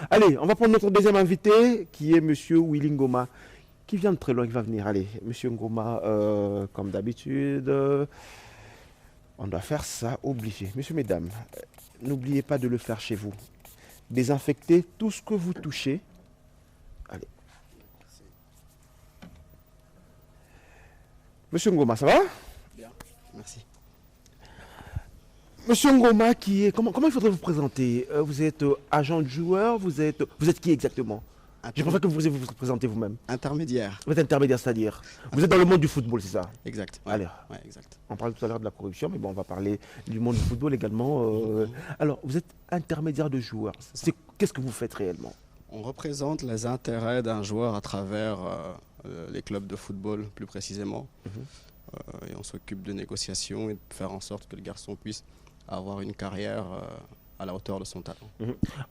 Allez, on va prendre notre deuxième invité qui est Monsieur Willy Ngoma, qui vient de très loin, qui va venir. Allez, Monsieur Ngoma, comme d'habitude, on doit faire ça obligé. Messieurs, mesdames, n'oubliez pas de le faire chez vous. Désinfectez tout ce que vous touchez. Allez. Monsieur Ngoma, ça va? Bien, merci. Monsieur Ngoma, comment il faudrait vous présenter? Vous êtes agent de joueur, vous êtes qui exactement? Je préfère que vous présentez vous-même. Intermédiaire. Vous êtes intermédiaire, c'est-à-dire vous êtes dans le monde du football, c'est ça? Exact. Ouais. Allez, ouais, exact. On parlait tout à l'heure de la corruption, mais bon, on va parler du monde du football également. Alors, vous êtes intermédiaire de joueurs. Qu'est-ce que vous faites réellement? On représente les intérêts d'un joueur à travers les clubs de football, plus précisément. Et on s'occupe de négociations et de faire en sorte que le garçon puisse avoir une carrière à la hauteur de son talent.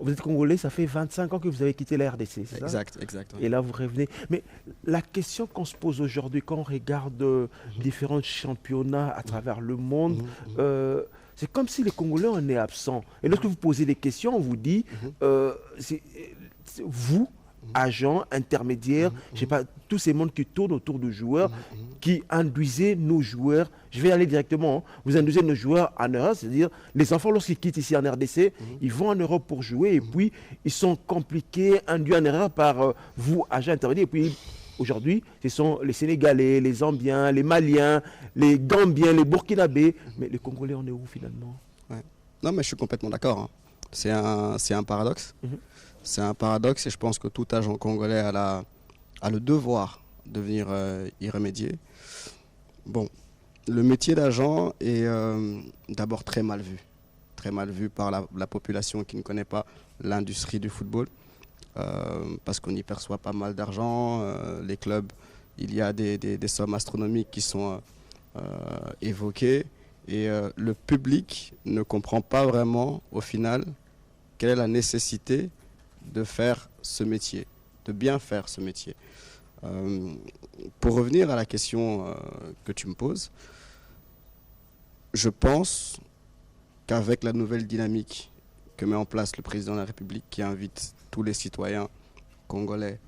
Vous êtes congolais, ça fait 25 ans que vous avez quitté la RDC, c'est ça? Exact, exact. Et là, vous revenez. Mais la question qu'on se pose aujourd'hui, quand on regarde différents championnats à travers le monde, c'est comme si les Congolais en est absents. Et lorsque vous posez des questions, on vous dit, c'est vous, agents, intermédiaires, je sais pas, tous ces mondes qui tournent autour de joueurs, qui induisez nos joueurs, je vais aller directement, vous induisez nos joueurs en Europe, c'est-à-dire les enfants lorsqu'ils quittent ici en RDC, ils vont en Europe pour jouer et puis ils sont compliqués, induits en erreur par vous, agents intermédiaires, et puis aujourd'hui, ce sont les Sénégalais, les Zambiens, les Maliens, les Gambiens, les Burkinabés, mais les Congolais, on est où finalement? Non, mais je suis complètement d'accord. Hein. C'est un paradoxe. C'est un paradoxe et je pense que tout agent congolais a le devoir de venir y remédier. Bon, le métier d'agent est d'abord très mal vu par la population qui ne connaît pas l'industrie du football, parce qu'on y perçoit pas mal d'argent. Les clubs, il y a des sommes astronomiques qui sont évoquées et le public ne comprend pas vraiment au final quelle est la nécessité de faire ce métier, de bien faire ce métier. Pour revenir à la question que tu me poses, je pense qu'avec la nouvelle dynamique que met en place le président de la République, qui invite tous les citoyens congolais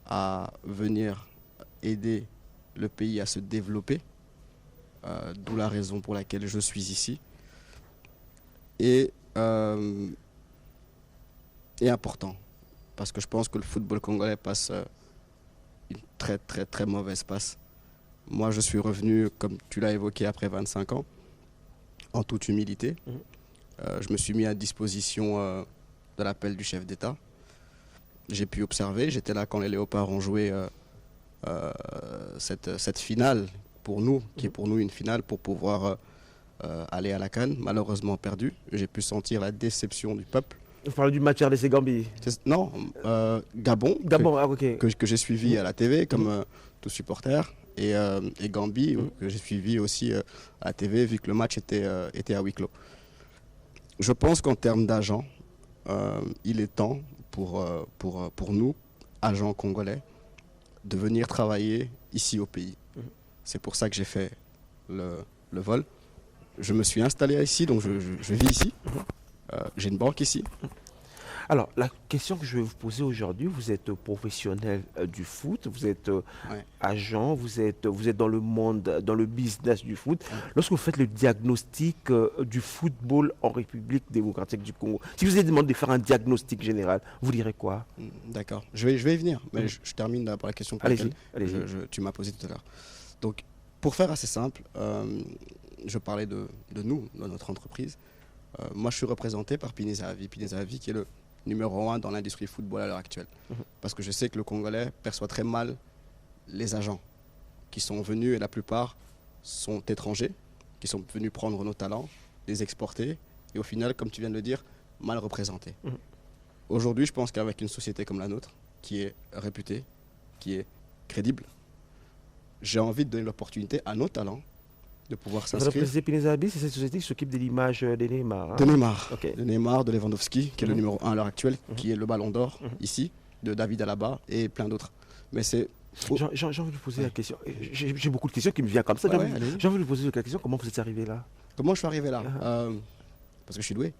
à venir aider le pays à se développer, d'où la raison pour laquelle je suis ici, est important. Parce que je pense que le football congolais passe une très très très mauvaise passe. Moi je suis revenu, comme tu l'as évoqué, après 25 ans, en toute humilité. Je me suis mis à disposition de l'appel du chef d'État. J'ai pu observer, j'étais là quand les Léopards ont joué cette finale pour nous, qui est pour nous une finale pour pouvoir aller à la CAN, malheureusement perdu. J'ai pu sentir la déception du peuple. Vous parlez du match RDC-Gambie? Non, Gabon, que j'ai suivi à la TV comme tout supporter, et Gambie, que j'ai suivi aussi à la TV, vu que le match était à huis clos. Je pense qu'en termes d'agents, il est temps pour nous, agents congolais, de venir travailler ici au pays. C'est pour ça que j'ai fait le vol. Je me suis installé ici, donc je vis ici. J'ai une banque ici. Alors, la question que je vais vous poser aujourd'hui, vous êtes professionnel du foot, vous êtes agent, vous êtes dans le monde, dans le business du foot. Lorsque vous faites le diagnostic du football en République démocratique du Congo, si vous êtes demandé de faire un diagnostic général, vous direz quoi? D'accord, je vais y venir, mais je termine par la question pour laquelle tu m'as posée tout à l'heure. Donc, pour faire assez simple, je parlais de nous, de notre entreprise. Moi, je suis représenté par Pinezavi, qui est le numéro 1 dans l'industrie football à l'heure actuelle. Parce que je sais que le Congolais perçoit très mal les agents qui sont venus, et la plupart sont étrangers, qui sont venus prendre nos talents, les exporter, et au final, comme tu viens de le dire, mal représentés. Aujourd'hui, je pense qu'avec une société comme la nôtre, qui est réputée, qui est crédible, j'ai envie de donner l'opportunité à nos talents de pouvoir s'inscrire. Pinezabi, c'est cette société qui s'occupe de l'image de Neymar. Hein? De Neymar, de Neymar, de Lewandowski, qui est le numéro 1 à l'heure actuelle, qui est le ballon d'or ici, de David Alaba et plein d'autres. Mais c'est... J'ai envie de vous poser la question. J'ai beaucoup de questions qui me viennent comme ça. J'ai envie de vous poser la question, comment vous êtes arrivé là? Comment je suis arrivé là? Parce que je suis doué.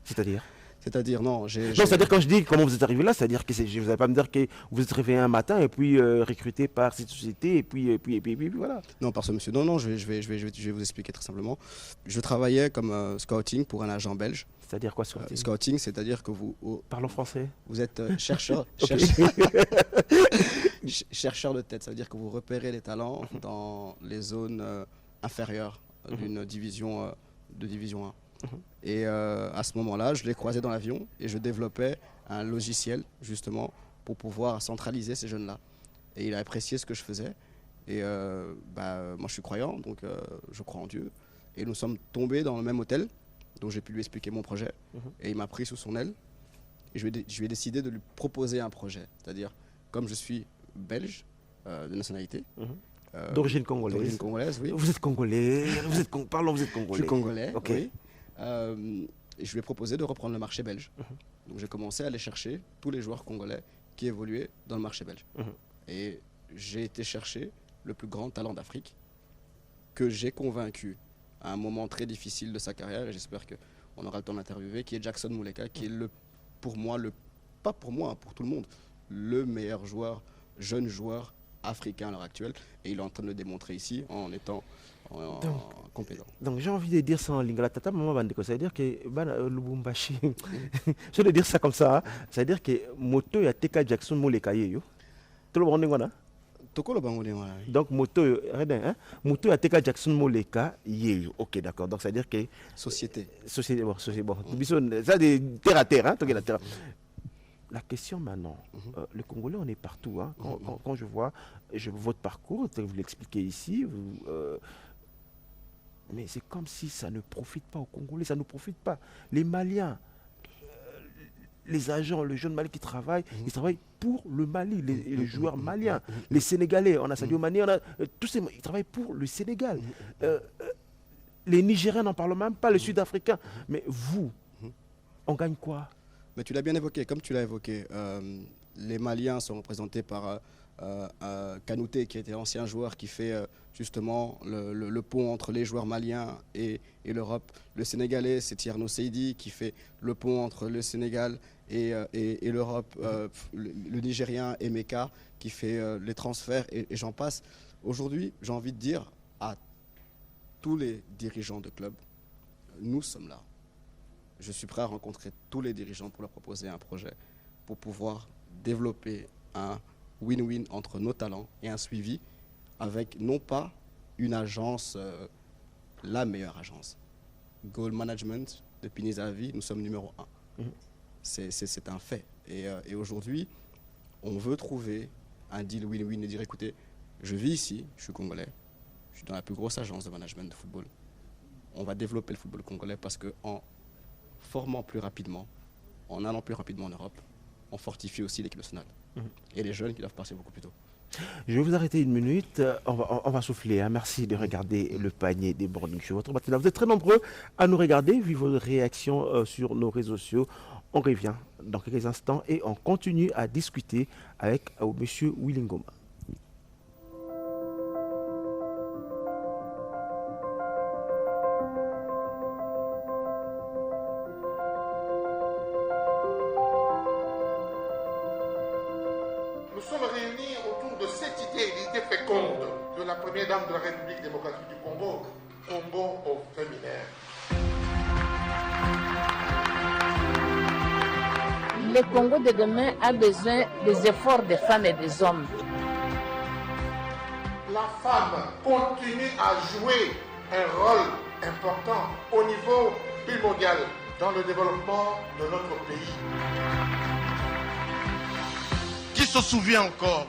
C'est-à-dire? C'est-à-dire, non, Non, c'est-à-dire quand je dis comment vous êtes arrivé là, c'est-à-dire que vous n'allez pas me dire que vous êtes réveillé un matin et puis recruté par cette société et puis voilà. Non, par ce monsieur. Non, je vais vous expliquer très simplement. Je travaillais comme scouting pour un agent belge. C'est-à-dire quoi scouting? Scouting, c'est-à-dire que vous... Parlons français. Vous êtes chercheur de tête. Ça veut dire que vous repérez les talents dans les zones inférieures d'une division de division 1. Et à ce moment-là, je l'ai croisé dans l'avion et je développais un logiciel justement pour pouvoir centraliser ces jeunes-là. Et il a apprécié ce que je faisais. Et moi, je suis croyant, donc je crois en Dieu. Et nous sommes tombés dans le même hôtel, donc j'ai pu lui expliquer mon projet. Et il m'a pris sous son aile. Et je lui ai décidé de lui proposer un projet. C'est-à-dire, comme je suis belge de nationalité, d'origine congolaise. D'origine congolaise, oui. Vous êtes congolais, parlons, vous êtes congolais. Je suis congolais, ok. Oui. Et je lui ai proposé de reprendre le marché belge. Donc j'ai commencé à aller chercher tous les joueurs congolais qui évoluaient dans le marché belge. Et j'ai été chercher le plus grand talent d'Afrique que j'ai convaincu à un moment très difficile de sa carrière, et j'espère qu'on aura le temps d'interviewer, qui est Jackson Muleka, qui est pour moi, pas pour moi, pour tout le monde, le meilleur jeune joueur africain à l'heure actuelle. Et il est en train de le démontrer ici en étant compétent. Donc j'ai envie de dire ça en lingala tata maman bandeko, c'est-à-dire que Lubumbashi, je vais dire ça comme ça, c'est-à-dire que moto ya teka Jackson Muleka yo. Tout le monde ngona. Donc moto ya teka Jackson Muleka yo. OK, d'accord. Donc c'est-à-dire que société bon. Ça de terre à terre hein, la terre. La question maintenant, le Congolais, on est partout. Hein. Quand je vois votre parcours, vous l'expliquez ici, mais c'est comme si ça ne profite pas aux Congolais, ça ne profite pas. Les Maliens, les agents, les jeunes Maliens qui travaillent, ils travaillent pour le Mali, les joueurs maliens. Les Sénégalais, on a Sadio Mané, tous ces, ils travaillent pour le Sénégal. Les Nigériens n'en parlent même pas, les Sud-Africains. Mais vous, on gagne quoi? Mais tu l'as bien évoqué, comme tu l'as évoqué, les Maliens sont représentés par Kanouté, qui était ancien joueur, qui fait justement le pont entre les joueurs maliens et l'Europe. Le Sénégalais, c'est Tierno Seydi, qui fait le pont entre le Sénégal et l'Europe. Le Nigérien, Emeka, qui fait les transferts, et j'en passe. Aujourd'hui, j'ai envie de dire à tous les dirigeants de clubs, nous sommes là. Je suis prêt à rencontrer tous les dirigeants pour leur proposer un projet, pour pouvoir développer un win-win entre nos talents et un suivi avec non pas une agence, la meilleure agence. Goal Management, depuis Nizavi, nous sommes numéro 1. C'est un fait. Et aujourd'hui, on veut trouver un deal win-win et dire, écoutez, je vis ici, je suis congolais, je suis dans la plus grosse agence de management de football. On va développer le football congolais parce qu'en formant plus rapidement, en allant plus rapidement en Europe, on fortifie aussi l'équipe nationale. Et les jeunes qui doivent passer beaucoup plus tôt. Je vais vous arrêter une minute, on va souffler. Hein. Merci de regarder le panier des Boarding Show. Vous êtes très nombreux à nous regarder, vu vos réactions sur nos réseaux sociaux. On revient dans quelques instants et on continue à discuter avec M. Willy Ngoma. Nous sommes réunis autour de cette idée féconde de la première dame de la République démocratique du Congo, Congo au féminin. Le Congo de demain a besoin des efforts des femmes et des hommes. La femme continue à jouer un rôle important au niveau primordial dans le développement de notre pays. Qui se souvient encore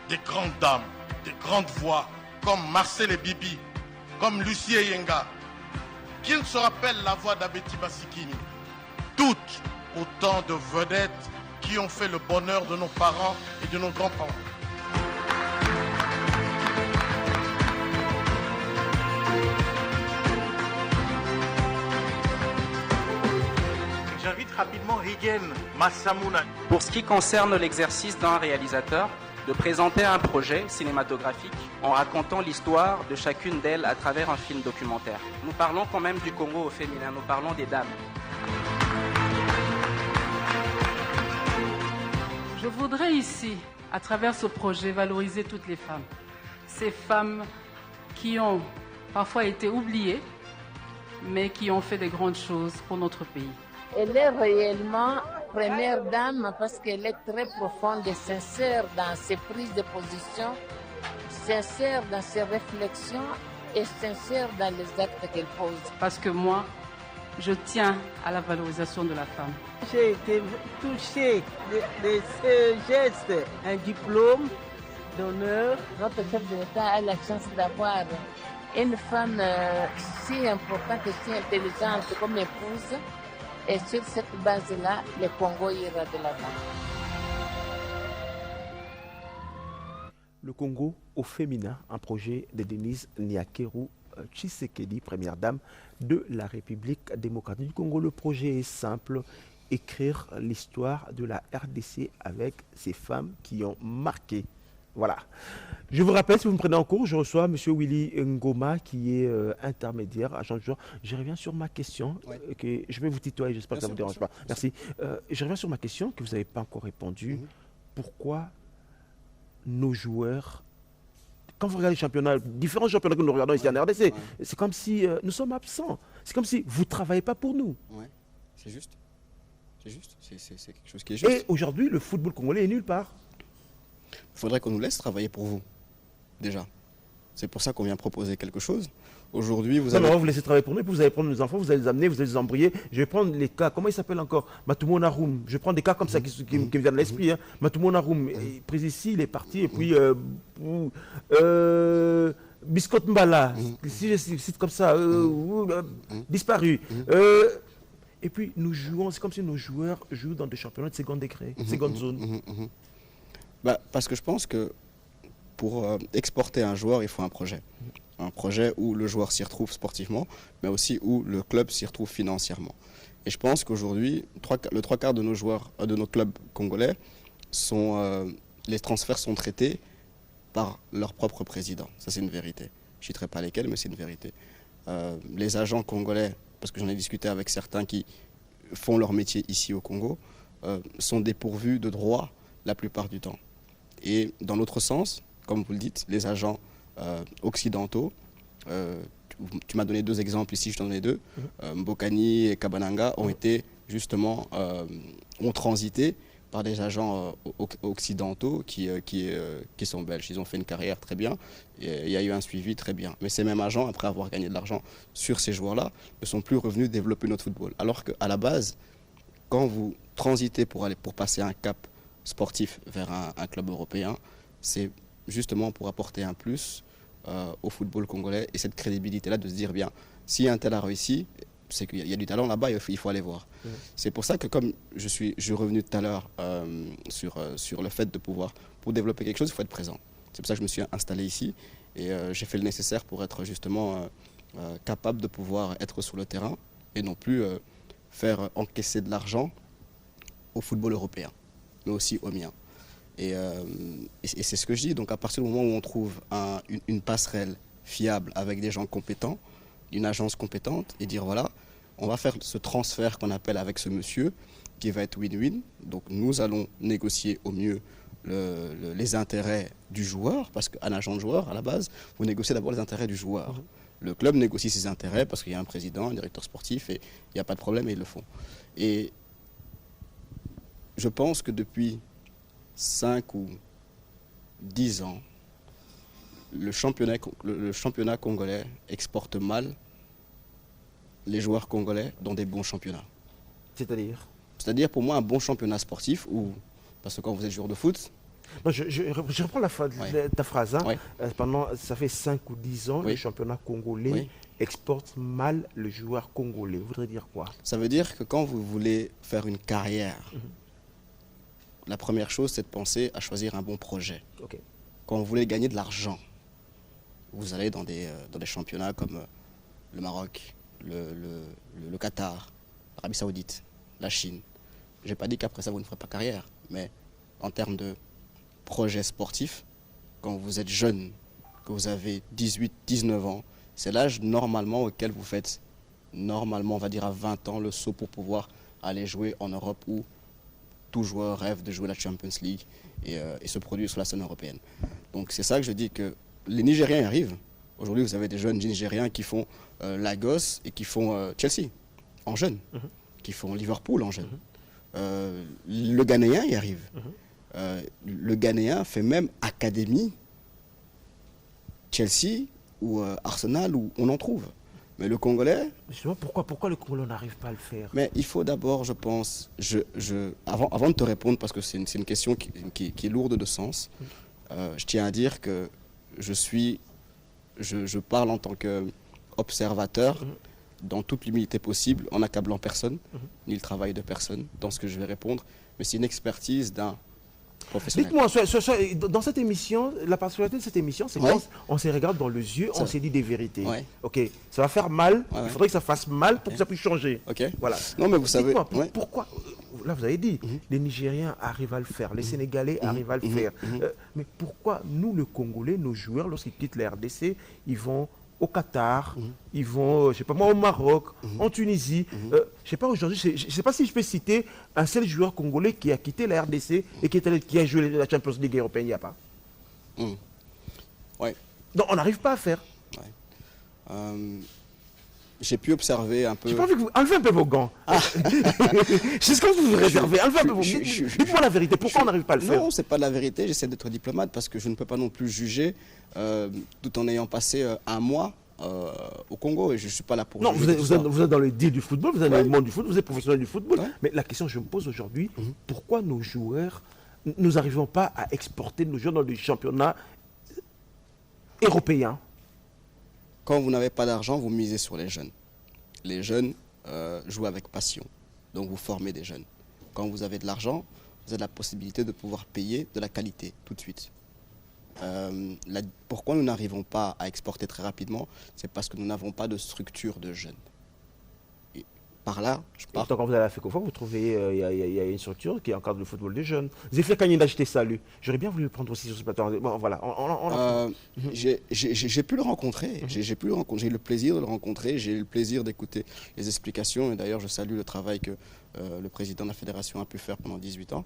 des grandes dames, des grandes voix comme Marcel et Bibi, comme Lucie Yenga? Qui ne se rappelle la voix d'Abeti Basikini? Toutes autant de vedettes qui ont fait le bonheur de nos parents et de nos grands-parents. J'invite rapidement Rigen Massamouna. Pour ce qui concerne l'exercice d'un réalisateur, de présenter un projet cinématographique en racontant l'histoire de chacune d'elles à travers un film documentaire. Nous parlons quand même du Congo au féminin, nous parlons des dames. ici, à travers ce projet, valoriser toutes les femmes. Ces femmes qui ont parfois été oubliées, mais qui ont fait de grandes choses pour notre pays. Elle est réellement première dame parce qu'elle est très profonde et sincère dans ses prises de position, sincère dans ses réflexions et sincère dans les actes qu'elle pose. Parce que moi, je tiens à la valorisation de la femme. J'ai été touchée de ce geste, un diplôme d'honneur. Notre chef de l'État a la chance d'avoir une femme si importante et si intelligente comme épouse. Et sur cette base-là, le Congo ira de l'avant. Le Congo au féminin, un projet de Denise Nyakeru Tshisekedi, première dame de la République démocratique du Congo. Le projet est simple, écrire l'histoire de la RDC avec ces femmes qui ont marqué. Voilà. Je vous rappelle, si vous me prenez en cours, je reçois M. Willy Ngoma, qui est intermédiaire, agent de joueur. Je reviens sur ma question, que je vais vous tutoyer, j'espère que ça ne vous dérange pas. Merci. Je reviens sur ma question que vous n'avez pas encore répondu. Pourquoi nos joueurs, quand vous regardez les championnats, différents championnats que nous regardons ici en RDC, c'est comme si nous sommes absents. C'est comme si vous ne travaillez pas pour nous. Ouais, c'est juste. C'est juste. C'est quelque chose qui est juste. Et aujourd'hui, le football congolais est nulle part. Il faudrait qu'on nous laisse travailler pour vous, déjà. C'est pour ça qu'on vient proposer quelque chose. Aujourd'hui, vous allez... Non, vous laissez travailler pour nous, et puis vous allez prendre nos enfants, vous allez les amener, vous allez les embrayer. Je vais prendre les cas, comment il s'appelle encore? Matoumo Naroum. Je vais prendre des cas comme ça qui me viennent de l'esprit. Hein. Matoumo Naroum, pris ici, il est parti, et puis... Biscot Mbala, si je cite comme ça, disparu. Et puis nous jouons, c'est comme si nos joueurs jouent dans des championnats de second degré, seconde zone. Bah, parce que je pense que pour exporter un joueur, il faut un projet. Un projet où le joueur s'y retrouve sportivement, mais aussi où le club s'y retrouve financièrement. Et je pense qu'aujourd'hui, le trois quarts de nos joueurs, de nos clubs congolais, les transferts sont traités par leur propre président. Ça, c'est une vérité. Je ne citerai pas lesquels, mais c'est une vérité. Les agents congolais, parce que j'en ai discuté avec certains qui font leur métier ici au Congo, sont dépourvus de droits la plupart du temps. Et dans l'autre sens, comme vous le dites, les agents occidentaux, tu m'as donné deux exemples ici, je t'en donne deux, Mbokani et Kabananga ont été justement, ont transité par des agents occidentaux qui sont belges. Ils ont fait une carrière très bien, et il y a eu un suivi très bien. Mais ces mêmes agents, après avoir gagné de l'argent sur ces joueurs-là, ne sont plus revenus développer notre football. Alors qu'à la base, quand vous transitez pour passer un cap sportif vers un club européen, c'est justement pour apporter un plus au football congolais et cette crédibilité-là de se dire, bien, si un tel a réussi, c'est qu'il y a du talent là-bas, il faut aller voir. C'est pour ça que comme je suis revenu tout à l'heure sur le fait de pouvoir, pour développer quelque chose, il faut être présent. C'est pour ça que je me suis installé ici et j'ai fait le nécessaire pour être justement capable de pouvoir être sur le terrain et non plus faire encaisser de l'argent au football européen, mais aussi au mien. Et c'est ce que je dis. Donc à partir du moment où on trouve une passerelle fiable avec des gens compétents, une agence compétente, et dire voilà, on va faire ce transfert qu'on appelle avec ce monsieur, qui va être win-win. Donc nous allons négocier au mieux les intérêts du joueur, parce qu'un agent de joueur, à la base, vous négociez d'abord les intérêts du joueur. Le club négocie ses intérêts parce qu'il y a un président, un directeur sportif, et il n'y a pas de problème, et ils le font. Et je pense que depuis 5 ou 10 ans, le championnat congolais exporte mal les joueurs congolais dans des bons championnats. C'est-à-dire? C'est-à-dire pour moi un bon championnat sportif, parce que quand vous êtes joueur de foot... Non, je reprends ta phrase. Hein. Ça fait 5 ou 10 ans, le championnat congolais exporte mal le joueur congolais. Vous voudrez dire quoi? Ça veut dire que quand vous voulez faire une carrière, la première chose, c'est de penser à choisir un bon projet. Quand vous voulez gagner de l'argent, vous allez dans des championnats comme le Maroc, le Qatar, l'Arabie Saoudite, la Chine. Je n'ai pas dit qu'après ça, vous ne ferez pas carrière, mais en termes de projet sportif, quand vous êtes jeune, que vous avez 18, 19 ans, c'est l'âge normalement auquel vous faites, normalement, on va dire à 20 ans, le saut pour pouvoir aller jouer en Europe ou tout joueur rêve de jouer la Champions League et se produire sur la scène européenne. Donc c'est ça que je dis que les Nigériens y arrivent. Aujourd'hui, vous avez des jeunes Nigériens qui font Lagos et qui font Chelsea en jeune, qui font Liverpool en jeune. Le Ghanéen y arrive. Le Ghanéen fait même académie Chelsea ou Arsenal où on en trouve. Mais le Congolais... Justement, pourquoi le Congolais n'arrive pas à le faire? Mais il faut d'abord, je pense, avant de te répondre, parce que c'est une question qui est lourde de sens, je tiens à dire que je parle en tant qu'observateur, dans toute l'humilité possible, en accablant personne, ni le travail de personne, dans ce que je vais répondre, mais c'est une expertise d'un professionnel. Dites-moi, dans cette émission, la particularité de cette émission, c'est qu'on se regarde dans les yeux, on s'est dit des vérités. Ok, ça va faire mal, il faudrait que ça fasse mal pour que ça puisse changer. Ok. Voilà. Non, mais vous savez... Pourquoi, là vous avez dit, les Nigériens arrivent à le faire, les Sénégalais arrivent à le faire. Mais pourquoi nous, le Congolais, nos joueurs, lorsqu'ils quittent la RDC, ils vont au Qatar, ils vont, je sais pas moi, au Maroc, en Tunisie. Je sais pas aujourd'hui, je sais pas si je peux citer un seul joueur congolais qui a quitté la RDC et qui a joué la Champions League européenne, il n'y a pas. Ouais. Donc on n'arrive pas à faire. J'ai pu observer un peu... J'ai pas envie que vous... Enlevez un peu vos gants. C'est ce que vous vous réservez. Enlevez un peu vos gants. Dites-moi la vérité. Pourquoi on n'arrive pas à le faire? Non, c'est pas de la vérité. J'essaie d'être diplomate parce que je ne peux pas non plus juger tout en ayant passé un mois au Congo et je ne suis pas là pour non, juger. Vous êtes dans le deal du football, vous êtes dans le monde du football, vous êtes professionnel du football. Mais la question que je me pose aujourd'hui, pourquoi nos joueurs, nous n'arrivons pas à exporter nos joueurs dans les championnats européens? Quand vous n'avez pas d'argent, vous misez sur les jeunes. Les jeunes jouent avec passion, donc vous formez des jeunes. Quand vous avez de l'argent, vous avez la possibilité de pouvoir payer de la qualité tout de suite. Pourquoi nous n'arrivons pas à exporter très rapidement? C'est parce que nous n'avons pas de structure de jeunes. Et par là, je parle... Quand vous allez à la FECOFA, vous trouvez il y a une structure qui encadre le football des jeunes. Zéphir Kanyinda, je t'ai salué. J'aurais bien voulu le prendre aussi sur ce plateau. Bon, voilà. J'ai pu le rencontrer. J'ai eu le plaisir de le rencontrer. J'ai eu le plaisir d'écouter les explications. Et d'ailleurs, je salue le travail que le président de la fédération a pu faire pendant 18 ans.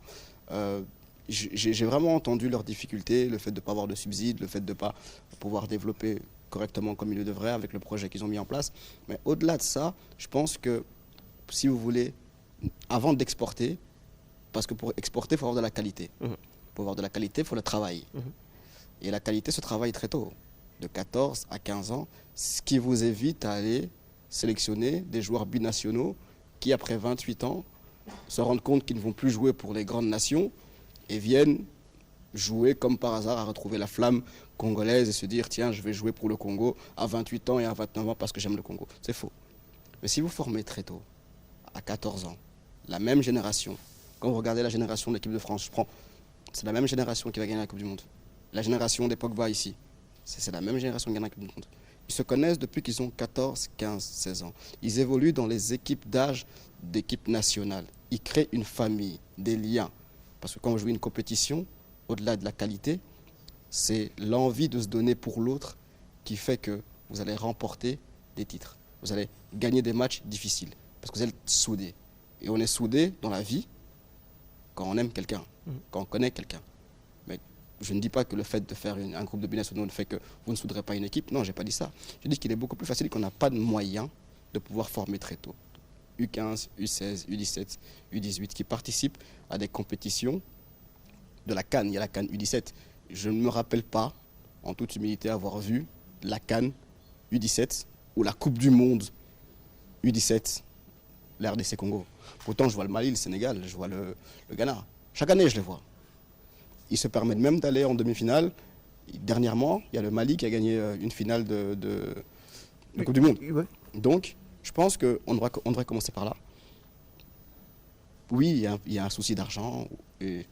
J'ai vraiment entendu leurs difficultés, le fait de ne pas avoir de subsides, le fait de ne pas pouvoir développer correctement comme il le devrait avec le projet qu'ils ont mis en place. Mais au-delà de ça, je pense que si vous voulez, avant d'exporter, parce que pour exporter, il faut avoir de la qualité. Pour avoir de la qualité, il faut le travailler. Et la qualité se travaille très tôt, de 14 à 15 ans, ce qui vous évite à aller sélectionner des joueurs binationaux qui, après 28 ans, se rendent compte qu'ils ne vont plus jouer pour les grandes nations et viennent jouer comme par hasard à retrouver la flamme congolaise et se dire tiens, je vais jouer pour le Congo à 28 ans et à 29 ans parce que j'aime le Congo. C'est faux. Mais si vous formez très tôt, à 14 ans, la même génération, quand vous regardez la génération de l'équipe de France, c'est la même génération qui va gagner la Coupe du Monde. La génération des Pogba ici, c'est la même génération qui gagne la Coupe du Monde. Ils se connaissent depuis qu'ils ont 14, 15, 16 ans. Ils évoluent dans les équipes d'âge d'équipes nationales. Ils créent une famille, des liens. Parce que quand vous jouez une compétition, au-delà de la qualité, c'est l'envie de se donner pour l'autre qui fait que vous allez remporter des titres. Vous allez gagner des matchs difficiles. Parce que vous êtes soudés. Et on est soudés dans la vie quand on aime quelqu'un, quand on connaît quelqu'un. Mais je ne dis pas que le fait de faire un groupe de binationaux ne fait que vous ne souderez pas une équipe. Non, je n'ai pas dit ça. Je dis qu'il est beaucoup plus facile qu'on n'a pas de moyens de pouvoir former très tôt. U15, U16, U17, U18 qui participent à des compétitions de la CAN. Il y a la CAN U17. Je ne me rappelle pas, en toute humilité, avoir vu la CAN U17 ou la Coupe du Monde U17, l'RDC Congo. Pourtant, je vois le Mali, le Sénégal, je vois le Ghana. Chaque année, je les vois. Ils se permettent même d'aller en demi-finale. Dernièrement, il y a le Mali qui a gagné une finale de Coupe du Monde. Donc, je pense qu'on devrait commencer par là. Oui, il y a un souci d'argent, et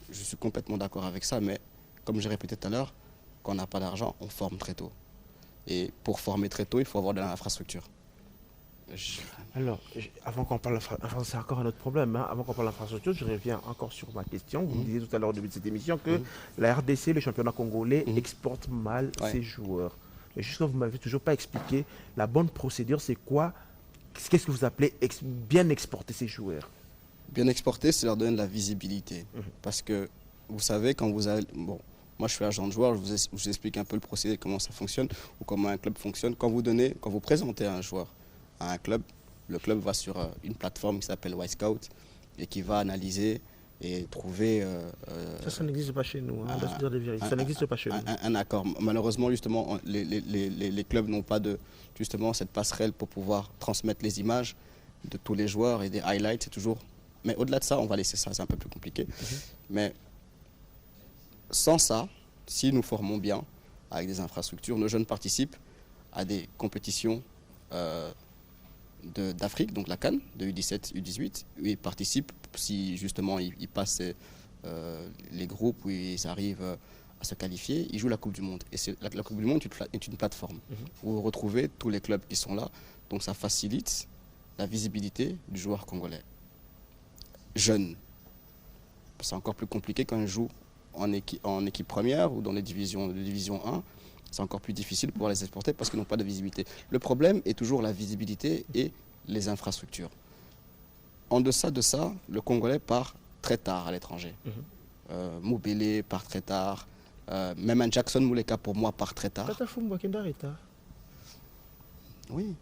je suis complètement d'accord avec ça, mais comme j'ai répété tout à l'heure, quand on n'a pas d'argent, on forme très tôt. Et pour former très tôt, il faut avoir de l'infrastructure. Alors, avant qu'on parle d'infrastructure, c'est encore un autre problème. Avant qu'on parle d'infrastructure, je reviens encore sur ma question. Vous me disiez tout à l'heure au début de cette émission que la RDC, le championnat congolais, exporte mal ses joueurs. Mais jusqu'à vous ne m'avez toujours pas expliqué la bonne procédure, c'est quoi? Qu'est-ce que vous appelez bien exporter ces joueurs? Bien exporter, c'est leur donner de la visibilité. Parce que, vous savez, quand vous allez... Bon, moi, je suis agent de joueur, je vous explique un peu le procédé, comment ça fonctionne, ou comment un club fonctionne. Quand vous présentez un joueur à un club, le club va sur une plateforme qui s'appelle Wisecout et qui va analyser et trouver... ça n'existe pas chez nous, hein, ça n'existe pas chez nous. Un accord. Malheureusement, justement, les clubs n'ont pas justement cette passerelle pour pouvoir transmettre les images de tous les joueurs et des highlights, c'est toujours... Mais au-delà de ça, on va laisser ça, c'est un peu plus compliqué. Mais sans ça, si nous formons bien, avec des infrastructures, nos jeunes participent à des compétitions d'Afrique, donc la CAN, de U17, U18, où ils participent, si justement ils passent les groupes, où ils arrivent à se qualifier, ils jouent la Coupe du Monde. Et la Coupe du Monde est une plateforme où vous retrouvez tous les clubs qui sont là, donc ça facilite la visibilité du joueur congolais. Jeune. C'est encore plus compliqué quand ils jouent en équipe première ou dans les division 1. C'est encore plus difficile de pouvoir les exporter parce qu'ils n'ont pas de visibilité. Le problème est toujours la visibilité et les infrastructures. En deçà de ça, le Congolais part très tard à l'étranger. Moubélé part très tard. Même un Jackson Mouleka, pour moi, part très tard. Oui.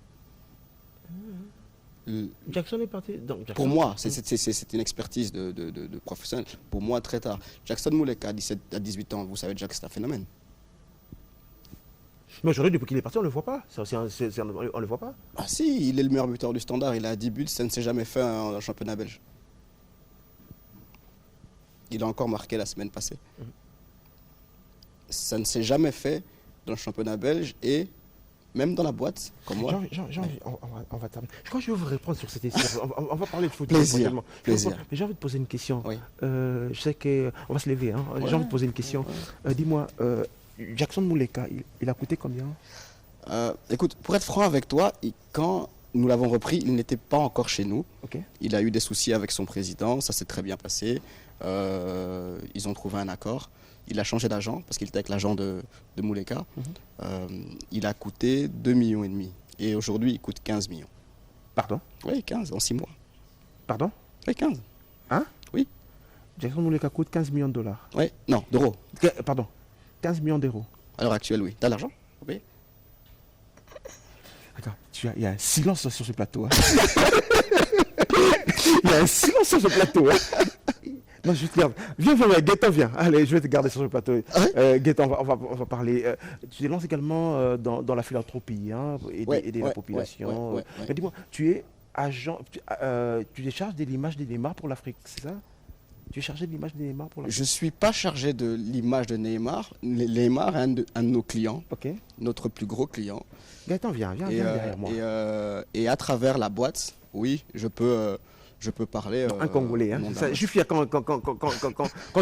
Jackson est parti. Pour moi, c'est une expertise de professionnel. Pour moi, très tard. Jackson Mouleka, à 18 ans, vous savez déjà que c'est un phénomène. Mais aujourd'hui, depuis qu'il est parti, on ne le voit pas. On ne le voit pas. Ah si, il est le meilleur buteur du Standard. Il a 10 buts, ça ne s'est jamais fait en championnat belge. Il a encore marqué la semaine passée. Ça ne s'est jamais fait dans le championnat belge et même dans la boîte, comme moi. On va terminer. Je crois que je vais vous répondre sur cette question. On va parler de foot. Plaisir. Mais j'ai envie de poser une question. Oui. Je sais qu'on va se lever. Hein. J'ai envie de poser une question. Dis-moi, Jackson Mouleka, il a coûté combien? Écoute, pour être franc avec toi, quand nous l'avons repris, il n'était pas encore chez nous. Il a eu des soucis avec son président, ça s'est très bien passé. Ils ont trouvé un accord. Il a changé d'agent parce qu'il était avec l'agent de Mouleka. Il a coûté 2,5 millions. Et aujourd'hui, il coûte 15 millions. Pardon? Oui, 15 en 6 mois. Pardon? Oui, 15. Hein? Oui. Jackson Mouleka coûte 15 millions de dollars. Oui, non, d'euros. Pardon, 15 millions d'euros. À l'heure actuelle, oui. T'as l'argent? Oui. Attends, il y a un silence sur ce plateau. Hein. Il y a un silence sur ce plateau. Hein. Non, je te garde. Viens, Gaëtan, viens. Allez, je vais te garder sur ce plateau. Gaëtan, on va parler. Tu te lances également dans la philanthropie, hein, aider la population. Mais dis-moi, tu es agent, tu es chargé de l'image de Neymar pour l'Afrique, c'est ça? Tu es chargé de l'image de Neymar pour l'Afrique? Je ne suis pas chargé de l'image de Neymar. Neymar est un de nos clients, notre plus gros client. Gaëtan, viens derrière moi. Et à travers la boîte, oui, je peux parler. Un Congolais. Hein. Je suis fier quand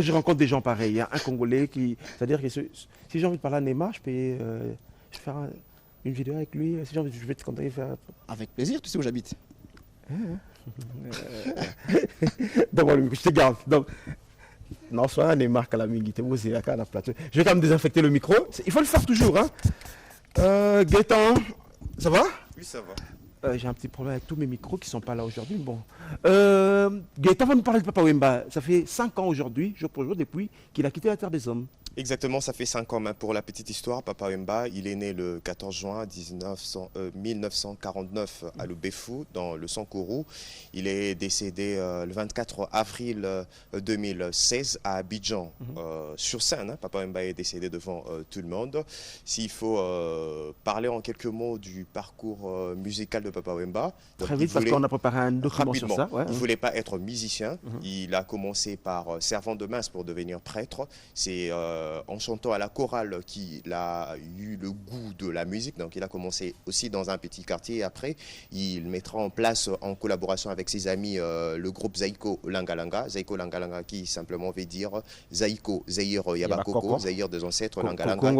je rencontre des gens pareils. Hein. Un Congolais qui. C'est-à-dire que si j'ai envie de parler à Neymar, je peux faire une vidéo avec lui. Si j'ai envie, je vais te contacter. Avec plaisir, tu sais où j'habite. Donc, je te garde. Donc, non, soit Neymar Kalamingite, vous êtes à la plateau. Je vais quand même désinfecter le micro. Il faut le faire toujours. Hein. Gaëtan, ça va? Oui, ça va. J'ai un petit problème avec tous mes micros qui ne sont pas là aujourd'hui. Bon. Gaëtan va nous parler de Papa Wemba. Ça fait 5 ans aujourd'hui, jour pour jour, depuis qu'il a quitté la Terre des Hommes. Exactement, ça fait 5 ans. Mais pour la petite histoire, Papa Wemba, il est né le 14 juin 1949 à Lubefou, dans le Sankourou. Il est décédé le 24 avril 2016 à Abidjan, sur scène. Hein. Papa Wemba est décédé devant tout le monde. S'il faut parler en quelques mots du parcours musical de Papa Wemba. Très vite, parce qu'on a préparé un document sur ça. Il ne voulait pas être musicien. Il a commencé par servant de messe pour devenir prêtre. C'est en chantant à la chorale qu'il a eu le goût de la musique. Donc il a commencé aussi dans un petit quartier. Après, il mettra en place, en collaboration avec ses amis, le groupe Zaïko Langalanga. Zaïko Langalanga qui simplement veut dire Zaïko, Zaïr Yabakoko, Zaïr des ancêtres Langalanga.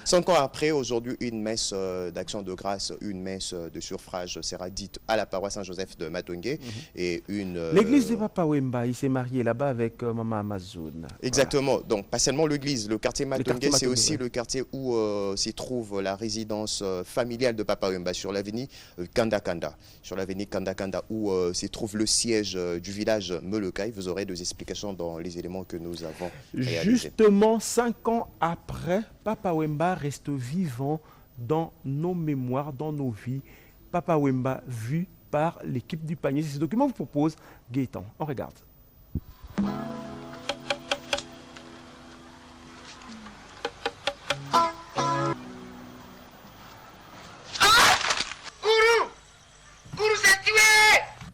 5 ans après, aujourd'hui, une messe d'action de grâce, une messe de suffrage sera dite à la paroisse Saint-Joseph de Matongué. Et une... L'église de Papa Wemba, il s'est marié là-bas avec Maman Amazoun. Exactement. Exactement. Donc, pas seulement l'église. Le quartier Matongué, c'est aussi le quartier où s'y trouve la résidence familiale de Papa Wemba, sur l'avenue Kanda Kanda. Sur l'avenue Kanda Kanda, où s'y trouve le siège du village Molokai. Vous aurez des explications dans les éléments que nous avons réalisés. Justement, 5 ans après, Papa Wemba reste vivant dans nos mémoires, dans nos vies. Papa Wemba vu par l'équipe du panier. C'est ce document vous propose Gaëtan. On regarde.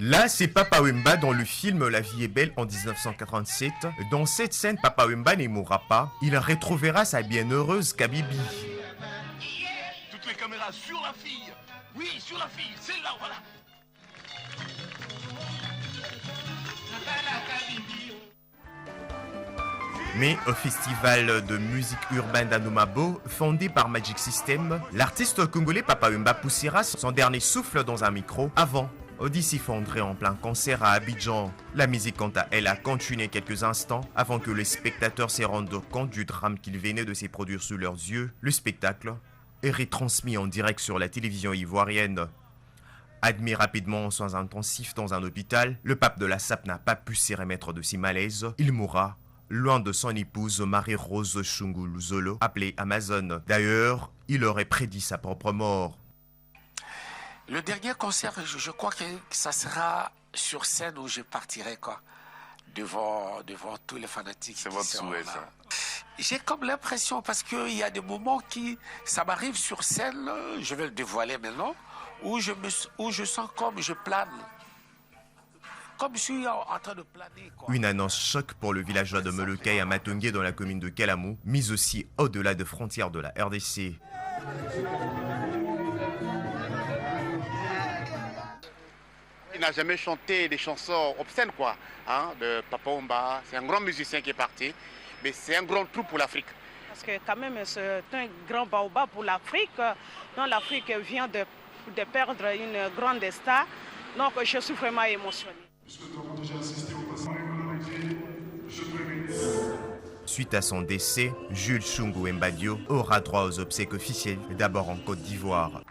Là, c'est Papa Wemba dans le film La vie est belle en 1987. Dans cette scène, Papa Wemba ne mourra pas. Il retrouvera sa bienheureuse Kabibi. Toutes les caméras sur la fille. Oui, sur la fille. Celle-là, voilà. Mais au festival de musique urbaine d'Anoumabo, fondé par Magic System, l'artiste congolais Papa Wemba poussera son dernier souffle dans un micro avant d'y s'effondrer en plein concert à Abidjan. La musique, quant à elle, a continué quelques instants avant que les spectateurs se rendent compte du drame qu'il venait de se produire sous leurs yeux. Le spectacle est retransmis en direct sur la télévision ivoirienne. Admis rapidement en soins intensifs dans un hôpital, le pape de la SAP n'a pas pu se remettre de ses malaises. Il mourra loin de son épouse Marie-Rose Shungulu Zolo, appelée Amazon. D'ailleurs, il aurait prédit sa propre mort. Le dernier concert, je crois que ça sera sur scène où je partirai devant tous les fanatiques. C'est votre souhait, ça. J'ai comme l'impression, parce qu'il y a des moments ça m'arrive sur scène, je vais le dévoiler maintenant, où je sens comme je plane. Comme je suis en train de planer. Une annonce choc pour le villageois de Molokai à Matongué dans la commune de Kalamou, mais aussi au-delà des frontières de la RDC. Il n'a jamais chanté des chansons obscènes, de Papa Wemba. C'est un grand musicien qui est parti, mais c'est un grand trou pour l'Afrique. Parce que quand même, c'est un grand baobab pour l'Afrique. Donc l'Afrique vient de perdre une grande star. Donc je suis vraiment émotionnée. Suite à son décès, Jules Shungu Mbadio aura droit aux obsèques officielles, d'abord en Côte d'Ivoire.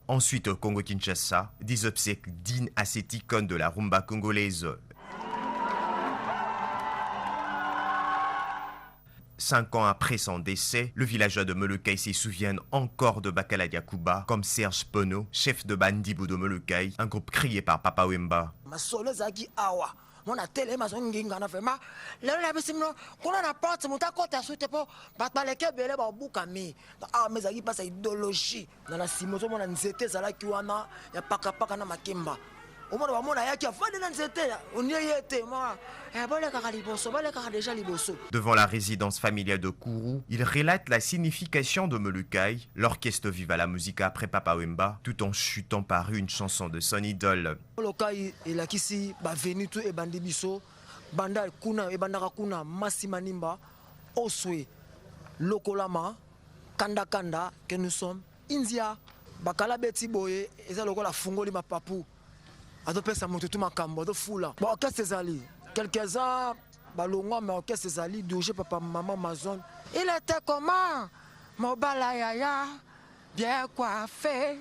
Ensuite au Congo-Kinshasa, des obsèques dignes à cette icône de la rumba congolaise. 5 ans après son décès, le villageois de Molokai se souvient encore de Bakala Yakuba, comme Serge Pono, chef de Bandibou de Molokai, un groupe créé par Papa Wemba. Mona tele mazonginga na fema lelo la bisimno kuna na porte mutakota sute po bataleke bele ba bukami mezaki pasa idéologie na la simozo mona nzete zala kiwana ya paka paka na makemba omona ba mona yaki afande na nzete onie yete moi bole ka liboso bole ka déjà liboso. Devant la résidence familiale de Kourou, il relate la signification de Molokai. L'orchestre vive à la musique après Papa Wemba, tout en chutant par une chanson de son idole. Molokai elakisi ba venu tout e bandi biso banda kuna e bandaka kuna masimanimba oswe lokolama kanda kanda que nous sommes India bakala beti boye eza lokola fungoli mapapu adopesa moto tout makambo do fula bon orchestre ezali quelques-uns balongwa mais orchestre ezali douche papa maman Amazon il était comment mobala yaya bien coiffé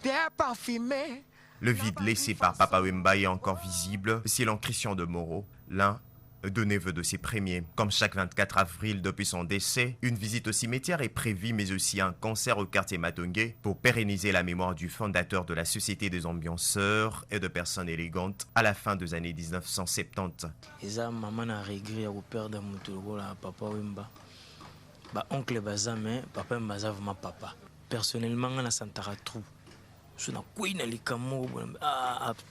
bien parfumé. Le vide laissé par Papa Wemba est encore visible, selon Christian de Moreau, l'un deux neveux de ses premiers. Comme chaque 24 avril depuis son décès, une visite au cimetière est prévue, mais aussi un concert au quartier Matongué pour pérenniser la mémoire du fondateur de la Société des ambianceurs et de personnes élégantes à la fin des années 1970. Maman a regret au père de Papa Wemba. Oncle Bazame, Papa Wemba vraiment papa. Personnellement, on a sentara trou. Je suis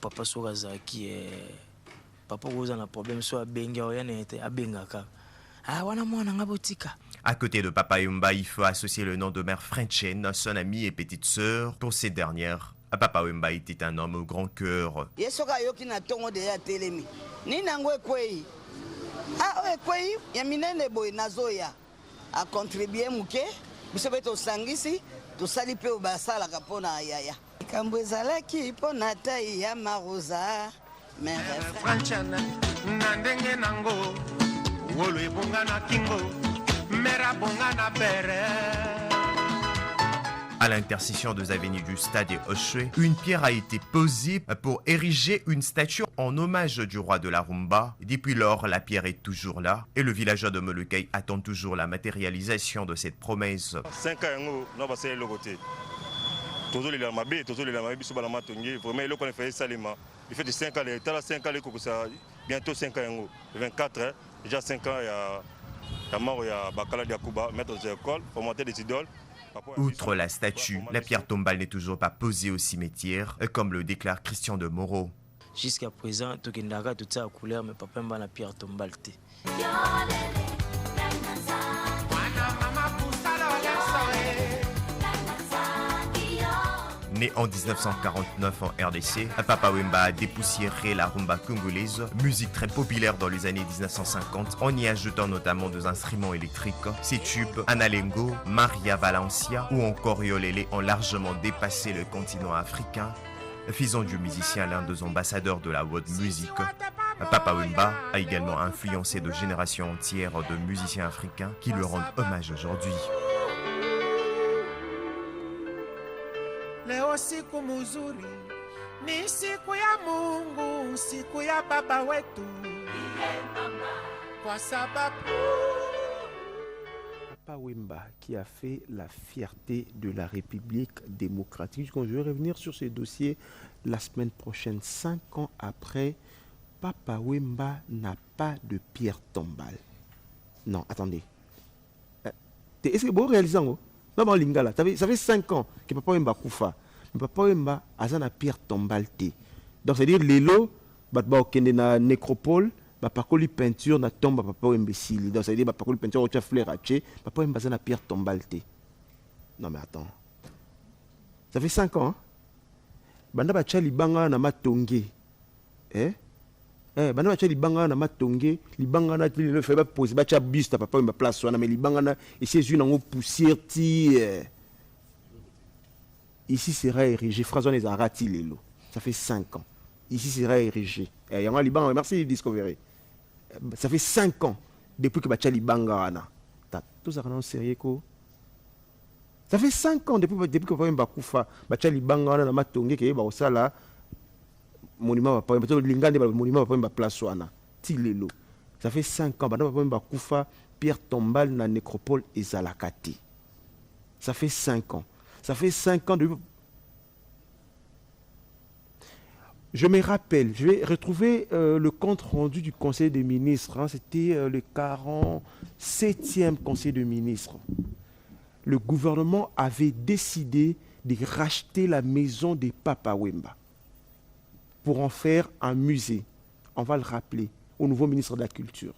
papa Sorazaki et papa a un problème sur Benga à Bengaka. À côté de Papa Wemba, il faut associer le nom de mère Frenchen, son amie et petite sœur. Pour ces dernières, Papa Wemba était un homme au grand cœur. tosali mpe basalaka mpo na yaya likambo ezalaki mpo na tai ya marosa franchana na ndenge nango wolo ebonga na kingo mera bonga na bere. À l'intersection des avenues du Stade et Oshwe, une pierre a été posée pour ériger une statue en hommage du roi de la rumba. Depuis lors, la pierre est toujours là et le villageois de Molokai attend toujours la matérialisation de cette promesse. 5 ans, nous avons passé le côté. Toujours les lamabés, toujours les lamabés, ils vraiment le qu'on fait salement. Il fait de 5 ans, il y a 5 ans, bientôt 5 ans, 24, déjà 5 ans, il y a mort, il y a Bakala Diakouba, maître des écoles, formateur des idoles. Outre la statue, la pierre tombale n'est toujours pas posée au cimetière, comme le déclare Christian de Moreau. Jusqu'à présent, tout ça à couleur, mais papa m'a la pierre tombale. Né en 1949 en RDC, Papa Wemba a dépoussiéré la rumba congolaise, musique très populaire dans les années 1950, en y ajoutant notamment des instruments électriques. Ses tubes Analengo, Maria Valencia ou encore Yolele ont largement dépassé le continent africain, faisant du musicien l'un des ambassadeurs de la world music. Papa Wemba a également influencé de générations entières de musiciens africains qui lui rendent hommage aujourd'hui. Leo siku mzuri ni siku ya Mungu, siku ya baba wetu. Kwa sababu Papa Wemba qui a fait la fierté de la République démocratique. Je vais revenir sur ce dossier la semaine prochaine. 5 ans après, Papa Wemba n'a pas de pierre tombale. Non, attendez. Est-ce que vous réalisez ça? Non, mais Lingala, ça fait 5 ans que Papa Wemba koufa. Mais Papa Wemba a une pierre tombale. Donc, c'est-à-dire, l'élo, na nécropole, pakoli peinture na tombe Papa Wemba sili. Donc, c'est-à-dire, pakoli peinture au fleur à tché, Papa Wemba a une pierre tombale. Non, mais attends. Ça fait 5 ans. Banda bacha libanga na matonge. Banda bacha libanga na matonge, libanga na le fait pas poser bacha buste Papa Wemba place wana mais libanga na ici une en poussière ti ici sera érigé phrase on les arati lelo. Ça fait 5 ans. Ici sera érigé. Et yanga libanga merci Discovery. Ça fait 5 ans depuis que bacha libanga wana. Tout ça non sérieux ko. Ça fait 5 ans depuis que Papa Wemba koufa bacha libanga wana na matonge ke ba osala monument Papa Wemba lingande ba monument Papa Wemba place wana ti lelo. Ça fait 5 ans Papa Wemba koufa pierre tombale na nécropole ezalakati. Ça fait 5 ans. Ça fait 5 ans depuis. Je me rappelle, je vais retrouver le compte rendu du Conseil des ministres. Hein, c'était le 47e Conseil des ministres. Le gouvernement avait décidé de racheter la maison des Papa Wemba pour en faire un musée. On va le rappeler au nouveau ministre de la Culture.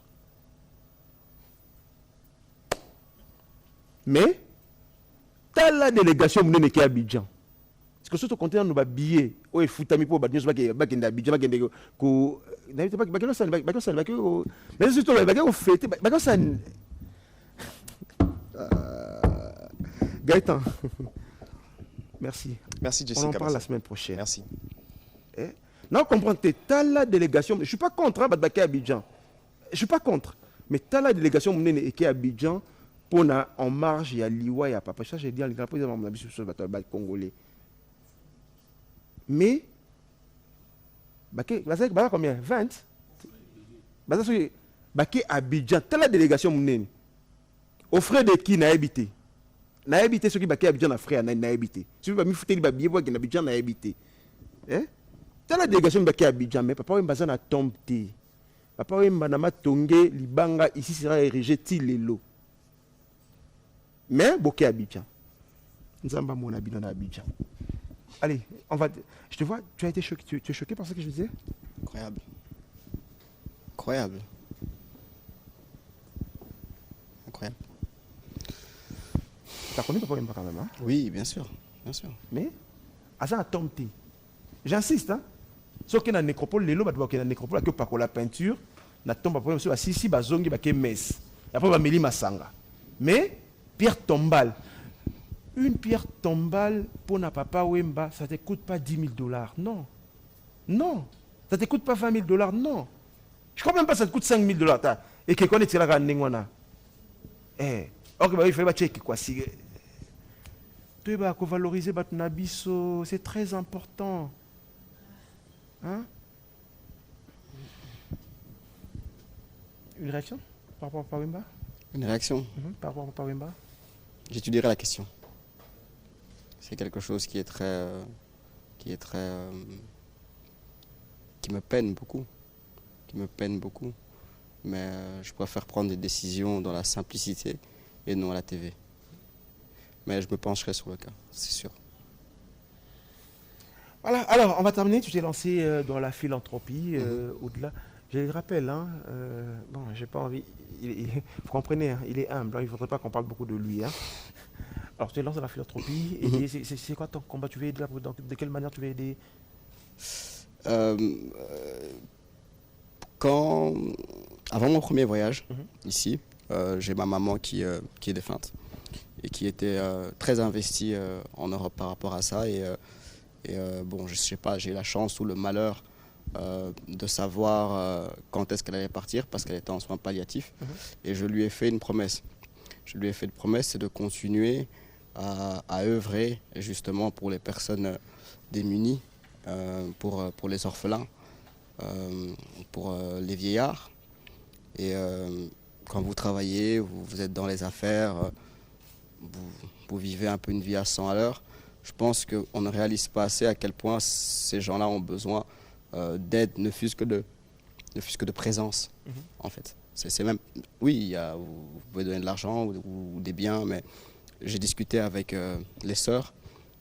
Mais, t'as la délégation qui est à Abidjan. Parce que surtout quand on a des billets, on est foutami pour Abidjan, Gaëtan, merci. Merci Jessica. On en parle la semaine prochaine. Merci. Non, comprends, tu as la délégation. Je ne suis pas contre Abidjan. Je ne suis pas contre. Mais tu as la délégation qui est à Abidjan pour en marge, il y a Liwa, il y a Papa. Ça, j'ai dit, il y a un Congolais. Mais, combien 20 Abidjan, tu as la délégation. Au frais de qui n'a habité? N'a habité ceux qui ont Abidjan à frère, n'a habité. Ceux qui ont foutu les billets qui ont Abidjan n'a habité. T'as la délégation qui est à Abidjan, mais Papa Wemba n'a tombé. Papa Wemba n'a pas tombé, Libanga ici sera érigé Tilelo. Mais Boké Abidjan. Nous avons mon Abidjan à Abidjan. Allez, on va. Je te vois, tu as été choqué. Tu es choqué par ce que je disais? Incroyable. Incroyable. Incroyable. Tu as connu Papa Wemba quand même, hein? Oui, bien sûr. Bien sûr. Mais, Asa a tombé. J'insiste, hein? Sauf que dans la nécropole, les lots, dans la nécropole, il y a la peinture, na tombe après monsieur assis bazongi ba messe. Après ba meli masanga. Mais pierre tombale. Une pierre tombale pour na papa Wemba, ça ne te coûte pas 10 000 $. Non. Non. Ça ne te coûte pas 20 000 $. Non. Je crois même pas que ça te coûte 5 000 $. Et que connaît la gane. Eh. Ok, il faut checker quoi. Si. Tu vas valoriser Batnabiso, c'est très important. Hein? Une réaction par rapport à Pawemba? Une réaction par rapport à Pawemba? J'étudierai la question. C'est quelque chose qui me peine beaucoup. Mais je préfère prendre des décisions dans la simplicité et non à la TV. Mais je me pencherai sur le cas, c'est sûr. Voilà, alors on va terminer. Tu t'es lancé dans la philanthropie, au-delà. Je le rappelle, hein, bon, j'ai pas envie. Vous comprenez, hein, il est humble, hein, il ne faudrait pas qu'on parle beaucoup de lui. Hein. Alors tu te lances dans la philanthropie, et c'est quoi ton combat? Tu veux aider, de quelle manière tu veux aider? Avant mon premier voyage ici, j'ai ma maman qui est défunte et qui était très investie en Europe par rapport à ça. Et bon, je sais pas, j'ai eu la chance ou le malheur de savoir quand est-ce qu'elle allait partir parce qu'elle était en soins palliatifs. Et je lui ai fait une promesse. C'est de continuer à œuvrer justement pour les personnes démunies, pour les orphelins, pour les vieillards. Et quand vous travaillez, vous êtes dans les affaires, vous vivez un peu une vie à 100 à l'heure. Je pense qu'on ne réalise pas assez à quel point ces gens-là ont besoin d'aide, ne fût-ce que de présence, en fait. C'est même, oui, vous pouvez donner de l'argent ou des biens, mais j'ai discuté avec les sœurs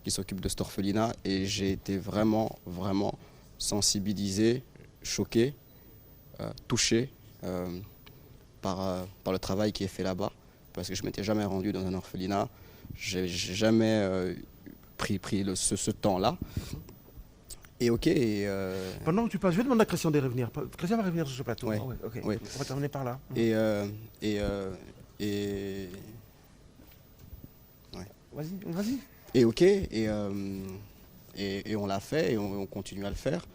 qui s'occupent de cet orphelinat et j'ai été vraiment, vraiment sensibilisé, choqué, touché par le travail qui est fait là-bas, parce que je ne m'étais jamais rendu dans un orphelinat, j'ai jamais pris ce temps-là. Et ok. Pendant que tu passes, je vais demander à Christian de revenir. Christian va revenir sur ce plateau. Ouais. Ah ouais, okay. Ouais. On va terminer par là. Et ouais. Vas-y. Et ok. Et on l'a fait et on continue à le faire.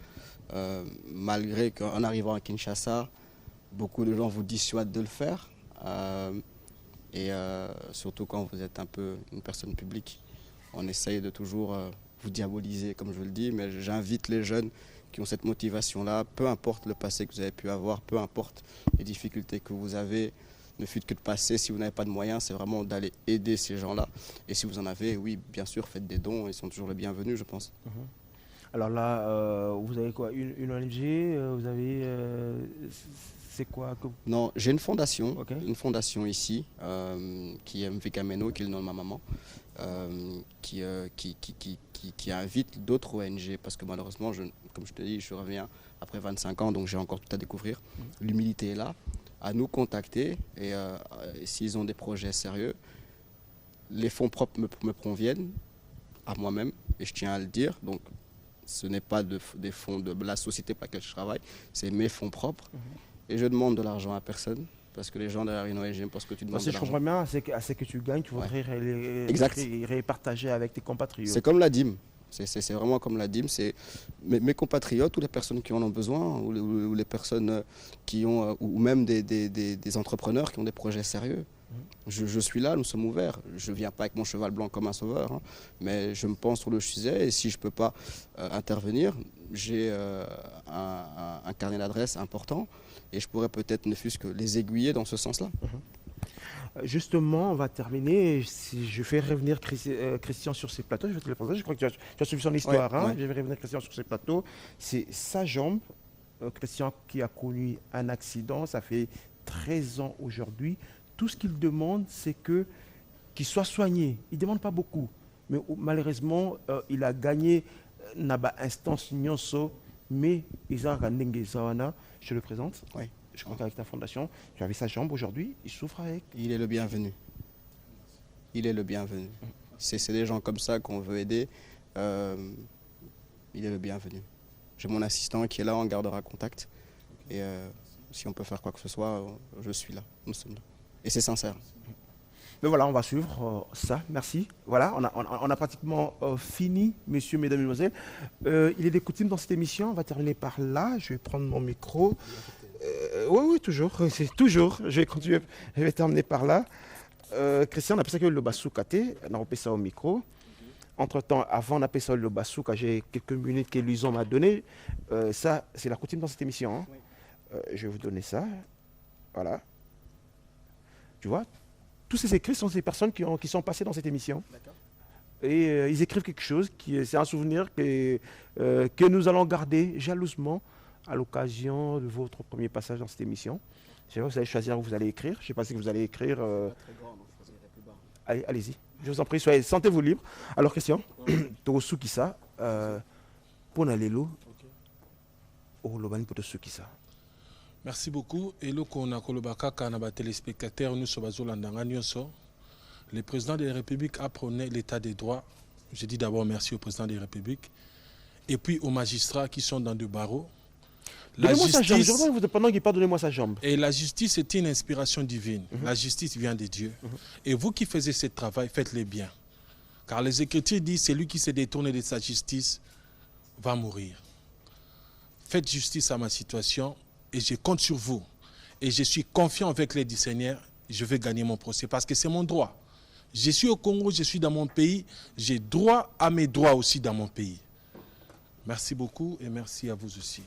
Malgré qu'en arrivant à Kinshasa, beaucoup de gens vous dissuadent de le faire. Surtout quand vous êtes un peu une personne publique, on essaye de toujours vous diaboliser, comme je le dis, mais j'invite les jeunes qui ont cette motivation-là, peu importe le passé que vous avez pu avoir, peu importe les difficultés que vous avez, ne fût que de passer, si vous n'avez pas de moyens, c'est vraiment d'aller aider ces gens-là. Et si vous en avez, oui, bien sûr, faites des dons, ils sont toujours les bienvenus, je pense. Alors là, vous avez quoi, une ONG, vous avez... c'est quoi que... Non, j'ai une fondation ici, qui est Mvikameno, qui est le nom de ma maman, qui invite d'autres ONG, parce que malheureusement, comme je te dis, je reviens après 25 ans, donc j'ai encore tout à découvrir. L'humilité est là, à nous contacter, et s'ils ont des projets sérieux, les fonds propres me conviennent à moi-même, et je tiens à le dire, donc ce n'est pas des fonds de la société pour laquelle je travaille, c'est mes fonds propres, et je demande de l'argent à personne. Parce que les gens derrière une ONG pensent que tu demandes de l'argent. Je comprends bien, à ce que tu gagnes, tu voudrais répartager avec tes compatriotes. C'est comme la dîme. C'est vraiment comme la dîme. Mes compatriotes ou les personnes qui en ont besoin, ou les personnes qui ont, ou même des entrepreneurs qui ont des projets sérieux. Je suis là, nous sommes ouverts. Je ne viens pas avec mon cheval blanc comme un sauveur, hein, mais je me pense sur le sujet et si je ne peux pas intervenir, j'ai un carnet d'adresses important et je pourrais peut-être ne fût-ce que les aiguiller dans ce sens-là. Justement, on va terminer. Si je fais revenir Christian sur ses plateaux, je vais te le présenter. Je crois que tu as suivi son histoire. Ouais. Je vais revenir Christian sur ses plateaux. C'est sa jambe, Christian, qui a connu un accident. Ça fait 13 ans aujourd'hui. Tout ce qu'il demande, c'est qu'il soit soigné. Il ne demande pas beaucoup. Mais malheureusement, il a gagné Naba Instance Nyonso, mais Isaac Ndenge-Zawana, je le présente. Oui. Je compte avec ta fondation. Tu avais sa jambe aujourd'hui, il souffre avec. Il est le bienvenu. Il est le bienvenu. C'est des gens comme ça qu'on veut aider. Il est le bienvenu. J'ai mon assistant qui est là, on gardera contact. Et si on peut faire quoi que ce soit, je suis là. Nous sommes là. Et c'est sincère. Mais voilà, on va suivre ça. Merci. Voilà, on a pratiquement fini, messieurs, mesdames, mesdemoiselles. Il est des coutumes dans cette émission. On va terminer par là. Je vais prendre mon micro. Oui, toujours. C'est toujours. Je vais continuer. Je vais terminer par là. Christian, on appelle ça que le basoukate. On a appelé ça au micro. Entre-temps, avant, on appelait ça le basouka. J'ai quelques minutes que Luison m'a donné. Ça, c'est la coutume dans cette émission. Hein. Je vais vous donner ça. Voilà. Tu vois, tous ces écrits sont des personnes qui sont passées dans cette émission. Et ils écrivent quelque chose, c'est un souvenir que nous allons garder jalousement à l'occasion de votre premier passage dans cette émission. Je sais pas, vous allez choisir où vous allez écrire. Je ne sais pas si vous allez écrire... Allez, allez-y. Je vous en prie, sentez-vous libre. Alors, question, Togosukisa, pour Nalelo, Olobani pour Togosukisa. Merci beaucoup. Et le Kolobaka, Kanaba téléspectateurs, nous sommes à le président de la République a prôné l'état des droits. Je dis d'abord merci au président de la République. Et puis aux magistrats qui sont dans le barreau. Donnez-moi sa jambe. Je voudrais vous pendant qu'il parle, donnez-moi sa jambe. Et la justice est une inspiration divine. La justice vient de Dieu. Et vous qui faisiez ce travail, faites-le bien. Car les Écritures disent, celui qui s'est détourné de sa justice va mourir. Faites justice à ma situation et je compte sur vous. Et je suis confiant avec l'aide du Seigneur, je vais gagner mon procès parce que c'est mon droit. Je suis au Congo, je suis dans mon pays, j'ai droit à mes droits aussi dans mon pays. Merci beaucoup et merci à vous aussi.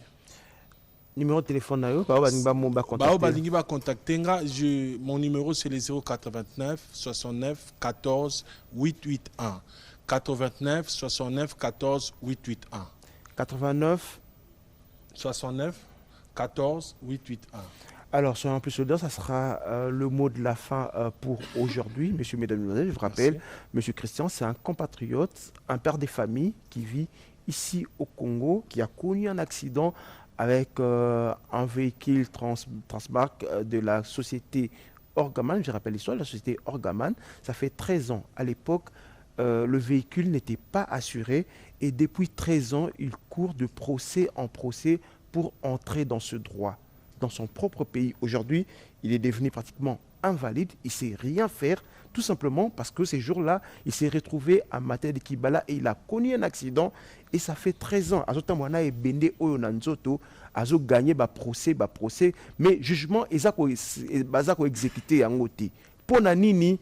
Numéro de téléphone, mon numéro c'est le 089 69 14 881. 89 69 14 881. 89 69 14 881. Alors, soyons plus solidaires, ça sera le mot de la fin pour aujourd'hui. Messieurs, mesdames, mesdemoiselles, je vous rappelle, Monsieur Christian, c'est un compatriote, un père des familles qui vit ici au Congo, qui a connu un accident avec un véhicule transmarque de la société Orgaman. Je rappelle l'histoire, la société Orgaman, ça fait 13 ans. À l'époque, le véhicule n'était pas assuré et depuis 13 ans, il court de procès en procès pour entrer dans ce droit, dans son propre pays. Aujourd'hui, il est devenu pratiquement invalide, il ne sait rien faire, tout simplement parce que ces jours-là, il s'est retrouvé à Maté de Kibala et il a connu un accident et ça fait 13 ans. Azotamwana et Bende Oyonanzoto, Azo gagné procès, mais jugement, ils ont exécuté en ôté. Pour Nanini,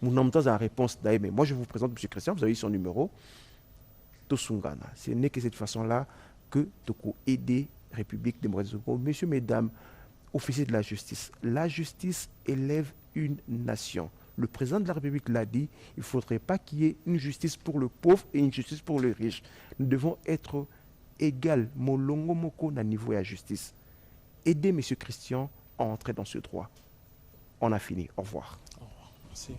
mon homme dans la réponse d'Aimé. Moi, je vous présente M. Christian, vous avez son numéro. Tosungana. Ce n'est que cette façon-là que Toko aider République démocratique du Congo. Messieurs, mesdames, officiers de la justice élève une nation. Le président de la République l'a dit, il ne faudrait pas qu'il y ait une justice pour le pauvre et une justice pour le riche. Nous devons être égaux, molongo moko na niveau de la justice. Aidez M. Christian à entrer dans ce droit. On a fini. Au revoir. Au revoir. Merci.